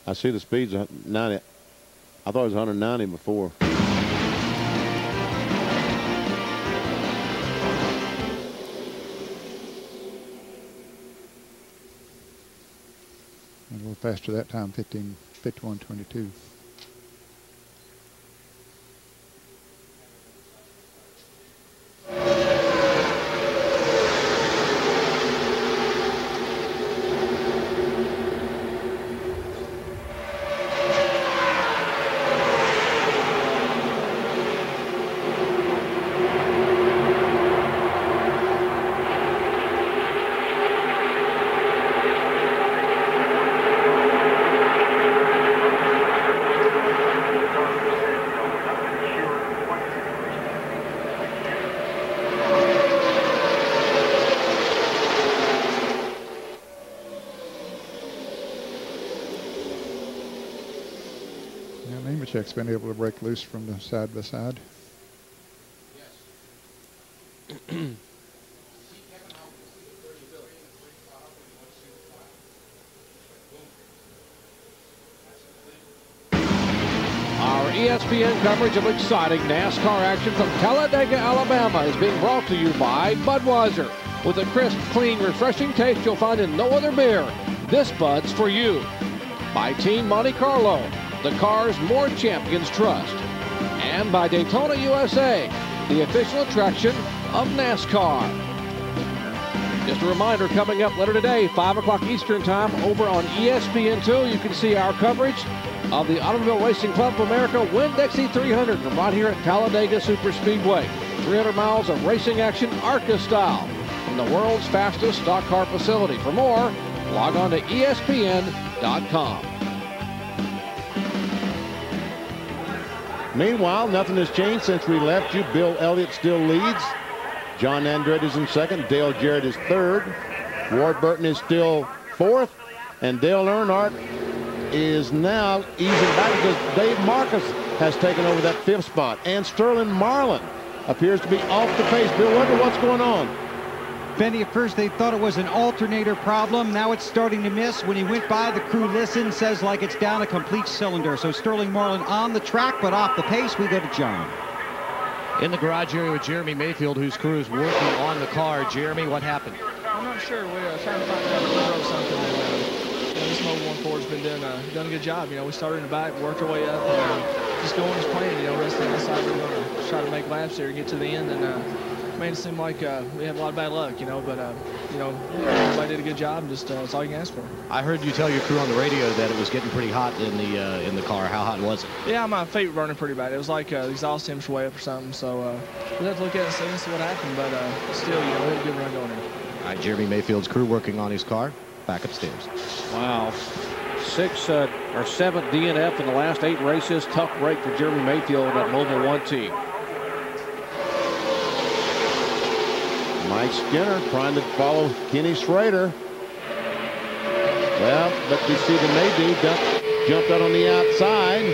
I see the speed's 90. I thought it was 190 before. A little faster that time, 51:22. Nemechek's been able to break loose from the side by side. Our ESPN coverage of exciting NASCAR action from Talladega, Alabama is being brought to you by Budweiser. With a crisp, clean, refreshing taste you'll find in no other beer, this Bud's for you. By Team Monte Carlo, the cars more champions trust. And by Daytona USA, the official attraction of NASCAR. Just a reminder, coming up later today, 5 o'clock Eastern time, over on ESPN2, you can see our coverage of the Automobile Racing Club of America Winn-Dixie 300 from right here at Talladega Superspeedway. 300 miles of racing action, ARCA style, from the world's fastest stock car facility. For more, log on to ESPN.com. Meanwhile, nothing has changed since we left you. Bill Elliott still leads. John Andretti is in second. Dale Jarrett is third. Ward Burton is still fourth. And Dale Earnhardt is now easing back because Dave Marcus has taken over that fifth spot. And Sterling Marlin appears to be off the pace. Bill, wonder what's going on. Benny, at first they thought it was an alternator problem. Now it's starting to miss. When he went by, the crew listened, says like it's down a complete cylinder. So Sterling Marlin on the track, but off the pace. We go to John. In the garage area with Jeremy Mayfield, whose crew is working on the car. Jeremy, what happened? I'm not sure. We're trying to find out if we broke something. And, this Mobil 1.4 has been done a good job. We started in the back, worked our way up, and just going as planned. Rest of the inside, we're going to try to make laps there, get to the end, and made it seem like we had a lot of bad luck, but everybody did a good job, and just that's all you can ask for. I heard you tell your crew on the radio that it was getting pretty hot in the car. How hot was it? Yeah, my feet were burning pretty bad. It was like the exhaust temps were way up or something, so we'll have to look at it and see what happened, but still, we had a good run going there. All right, Jeremy Mayfield's crew working on his car. Back upstairs. Wow. 6 or 7 DNF in the last 8 races. Tough break for Jeremy Mayfield and that Mobil 1 team. Mike Skinner trying to follow Kenny Schrader. Well, but you see the Maydew jumped out on the outside.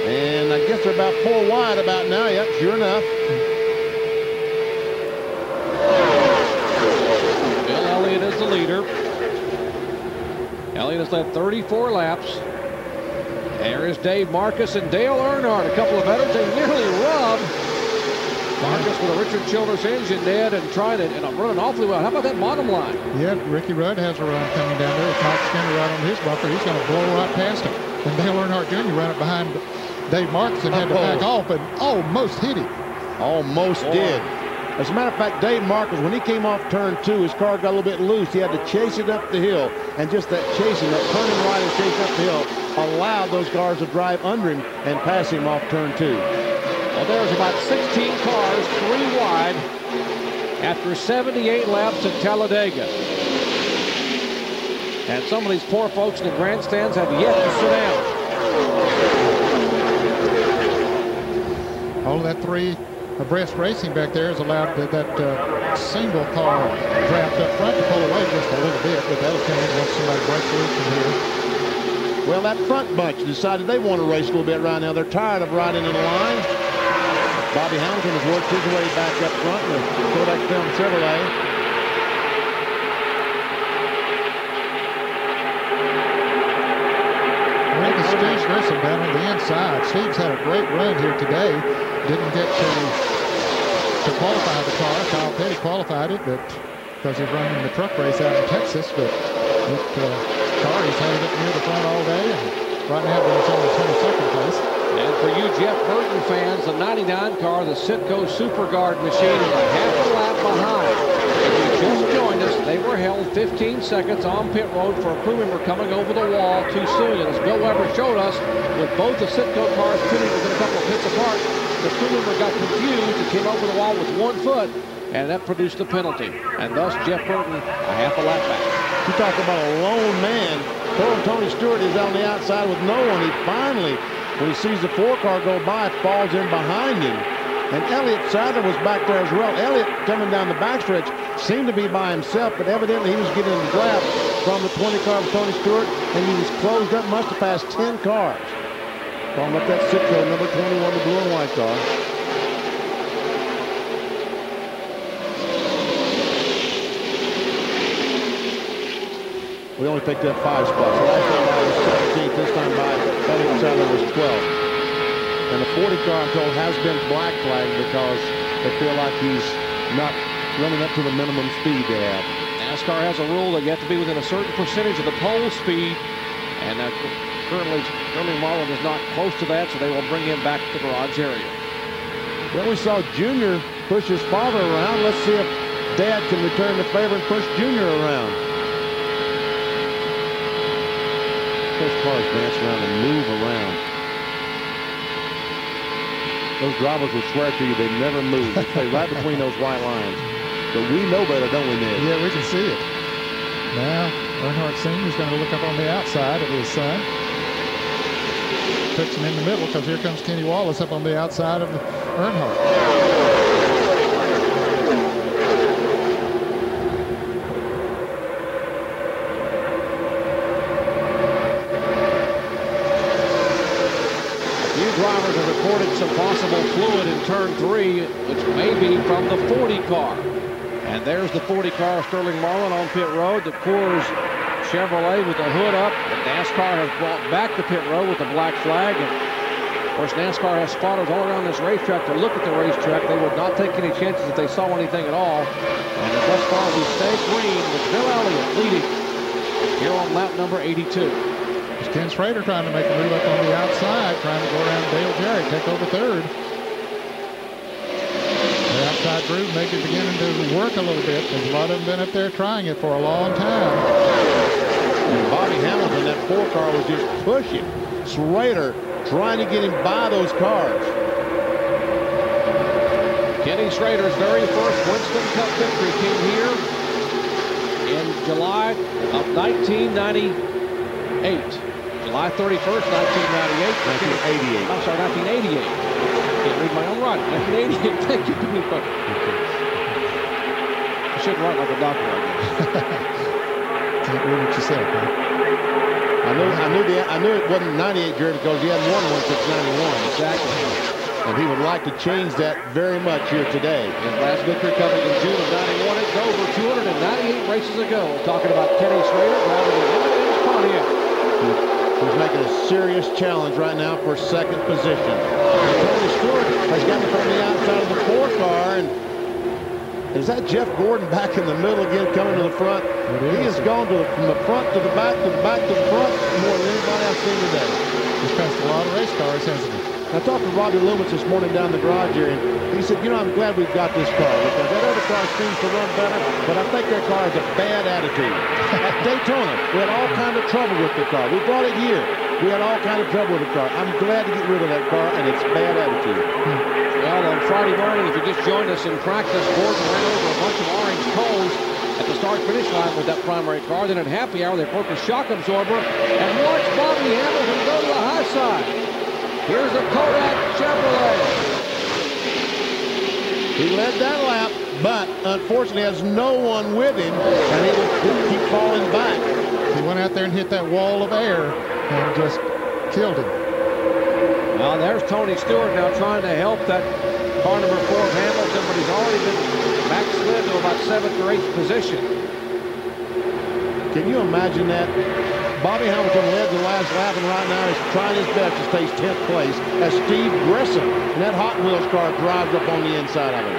And I guess they're about 4 wide about now. Yep, sure enough. Bill Elliott is the leader. Elliott has led 34 laps. There is Dave Marcus and Dale Earnhardt, a couple of veterans. They nearly rubbed Marcus with a Richard Childress engine, Ned, and trying it and running awfully well. How about that bottom line? Yeah, Ricky Rudd has a run coming down there. With Mike Skinner right on his bumper, he's going to blow right past him. And Dale Earnhardt Jr. ran it behind Dave Marcus and had to back off and almost hit him. Almost did. As a matter of fact, Dave Marcus, when he came off turn 2, his car got a little bit loose. He had to chase it up the hill. And just that chasing, that turning right and chasing up the hill, allowed those cars to drive under him and pass him off turn 2. Well, there's about 16 cars, 3 wide, after 78 laps at Talladega. And some of these poor folks in the grandstands have yet to sit down. All that 3 abreast racing back there has allowed that single car draft up front to pull away just a little bit, but that'll change once somebody breaks loose from here. Well, that front bunch decided they want to race a little bit right now. They're tired of riding in the line. Bobby Hamilton has worked his way back up front in the Kodak Film Chevrolet. Steve Grissom down on the inside. Steve's had a great run here today. Didn't get to qualify the car. Kyle Petty qualified it, but because he's running the truck race out in Texas. But that car, he's had it near the front all day, and right now it's only 22nd place. And for you Jeff Burton fans, the 99 car, the Citgo Super Guard machine, is a half a lap behind. If you just joined us, they were held 15 seconds on pit road for a crew member coming over the wall too soon. And as Bill Weber showed us, with both the Citgo cars pitting within a couple of pits apart, the crew member got confused and came over the wall with 1 foot, and that produced the penalty. And thus, Jeff Burton, a half a lap back. You talk about a lone man. Poor Tony Stewart is on the outside with no one. He finally, when he sees the 4-car go by, falls in behind him. And Elliott Sadler was back there as well. Elliott, coming down the backstretch, seemed to be by himself, but evidently he was getting the draft from the 20 car of Tony Stewart, and he was closed up, must have passed 10 cars. Talking about that Citgo number 21, the blue and white car. We only picked up 5 spots. Last time by was 17th, this time by Elliott Sadler was 12th. And the 40 car, I'm told, has been black flagged because they feel like he's not running up to the minimum speed they have. NASCAR has a rule that you have to be within a certain percentage of the pole speed, and currently Marlin is not close to that, so they will bring him back to the garage area. Well, we saw Junior push his father around. Let's see if Dad can return the favor and push Junior around. Those cars dance around and move around. Those drivers will swear to you they never move. They stay right between those white lines. But we know better, don't we, Ned? Yeah, we can see it. Now, Earnhardt Sr. is going to look up on the outside of his son. Puts him in the middle because here comes Kenny Wallace up on the outside of Earnhardt. Drivers have reported some possible fluid in turn 3, which may be from the 40 car. And there's the 40 car, Sterling Marlin on pit road. The Coors Chevrolet with the hood up. And NASCAR has brought back the pit road with the black flag. And of course, NASCAR has spotters all around this racetrack to look at the racetrack. They would not take any chances if they saw anything at all. And thus far, we stay green with Bill Elliott leading here on lap number 82. Ken Schrader trying to make a move up on the outside, trying to go around Dale Jarrett, take over third. The outside group may be beginning to work a little bit. There's a lot of them been up there trying it for a long time. And Bobby Hamilton, that 4 car, was just pushing Schrader, trying to get him by those cars. Kenny Schrader's very first Winston Cup victory came here in July of 1998. July 31st, 1998. 1988. I'm sorry, 1988. Can't read my own writing. 1988. Thank you, Billy. I shouldn't write like a doctor, I guess. Can't read what you said, huh? I knew it wasn't 98, Jared, because he hadn't won one since 91. Exactly. And he would like to change that very much here today. His last victory coming in June of 91. It's over 298 races ago. Talking about Kenny Schrader driving the Independence Pontiac. He's making a serious challenge right now for second position. And Tony Stewart has gotten from the outside of the 4 car, and is that Jeff Gordon back in the middle again, coming to the front? He has gone from the front to the back to the back to the front more than anybody I've seen today. He's passed a lot of race cars, hasn't he? I talked to Robbie Loomis this morning down the garage area, and he said, you know, I'm glad we've got this car because that other car seems to run better, but I think their car has a bad attitude. At Daytona, we had all kind of trouble with the car. We brought it here. We had all kind of trouble with the car. I'm glad to get rid of that car and its bad attitude. Well, on Friday morning, if you just joined us in practice, Gordon ran over a bunch of orange cones at the start-finish line with that primary car. Then at happy hour, they broke a shock absorber and watched Bobby Hamilton go to the high side. Here's the Kodak Chevrolet. He led that lap, but unfortunately has no one with him, and he will keep falling back. He went out there and hit that wall of air and just killed him. Now there's Tony Stewart now trying to help that car number 4 of Hamilton, but he's already been backslid to about 7th or 8th position. Can you imagine that? Bobby Hamilton led the last lap, and right now he's trying his best to stay 10th place as Steve Grissom in that Hot Wheels car drives up on the inside of him.